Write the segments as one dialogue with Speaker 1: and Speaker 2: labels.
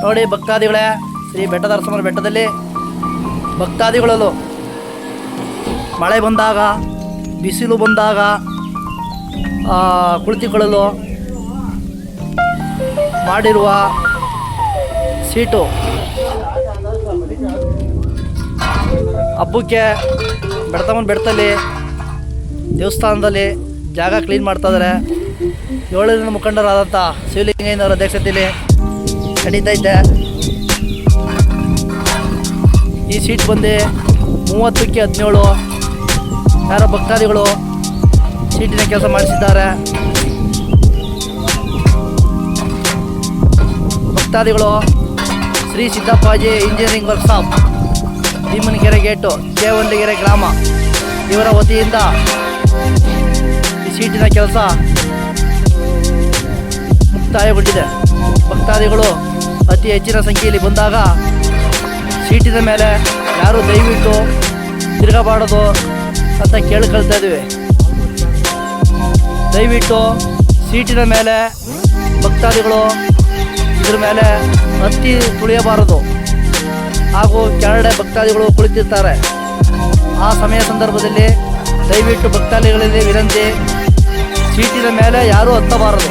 Speaker 1: ನೋಡಿ ಭಕ್ತಾದಿಗಳೇ, ಶ್ರೀ ಬೆಟ್ಟದರಸಮ್ಮನ ಬೆಟ್ಟದಲ್ಲಿ ಭಕ್ತಾದಿಗಳಲ್ಲೂ ಮಳೆ ಬಂದಾಗ, ಬಿಸಿಲು ಬಂದಾಗ ಕುಳಿತುಕೊಳ್ಳಲು ಮಾಡಿರುವ ಸೀಟು. ಹಬ್ಬಕ್ಕೆ ಬೆಟ್ಟದಮ್ಮನ ಬೆಟ್ಟದಲ್ಲಿ ದೇವಸ್ಥಾನದಲ್ಲಿ ಜಾಗ ಕ್ಲೀನ್ ಮಾಡ್ತಾಯಿದ್ದಾರೆ. 7 ಜನ ಮುಖಂಡರಾದಂಥ ಶಿವಲಿಂಗಯ್ಯನವರ ಅಧ್ಯಕ್ಷತೆಯಲ್ಲಿ ನಡೀತೈತೆ. ಈ ಸೀಟ್ ಬಂದು 30ಕ್ಕೆ 17 ಯಾರೋ ಭಕ್ತಾದಿಗಳು ಸೀಟಿನ ಕೆಲಸ ಮಾಡಿಸಿದ್ದಾರೆ. ಭಕ್ತಾದಿಗಳು Shri Siddappaji engineering workshop, Bheemanakere gate, Kevandagere ಗ್ರಾಮ ಇವರ ವತಿಯಿಂದ ಈ ಸೀಟಿನ ಕೆಲಸ ಮುಕ್ತಾಯಗೊಂಡಿದೆ. ಭಕ್ತಾದಿಗಳು ಅತಿ ಹೆಚ್ಚಿನ ಸಂಖ್ಯೆಯಲ್ಲಿ ಬಂದಾಗ ಸೀಟಿನ ಮೇಲೆ ಯಾರು ದಯವಿಟ್ಟು ತಿರುಗಬಾರದು ಅಂತ ಕೇಳ್ಕೊಳ್ತಾ ಇದ್ದೀವಿ. ದಯವಿಟ್ಟು ಸೀಟಿನ ಮೇಲೆ ಭಕ್ತಾದಿಗಳು ಇದ್ರ ಮೇಲೆ ಹತ್ತಿ ತುಳಿಯಬಾರದು. ಹಾಗೂ ಕೆಳಗಡೆ ಭಕ್ತಾದಿಗಳು ಕುಳಿತಿರ್ತಾರೆ. ಆ ಸಂದರ್ಭದಲ್ಲಿ ದಯವಿಟ್ಟು ಭಕ್ತಾದಿಗಳಲ್ಲಿ ವಿನಂತಿ, ಸೀಟಿನ ಮೇಲೆ ಯಾರೂ ಹತ್ತಬಾರದು.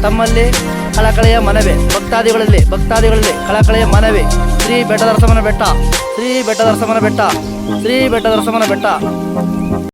Speaker 1: ತಮ್ಮಲ್ಲಿ ಕಳಕಳೆಯ ಮನವಿ, ಭಕ್ತಾದಿಗಳಲ್ಲಿ ಕಳಕಳೆಯ ಮನವಿ. ಶ್ರೀ ಬೆಟ್ಟದರಸಮ್ಮನ ಬೆಟ್ಟ, ಶ್ರೀ ಬೆಟ್ಟದರಸಮ್ಮನ ಬೆಟ್ಟ, ಶ್ರೀ ಬೆಟ್ಟದರಸಮ್ಮನ ಬೆಟ್ಟ.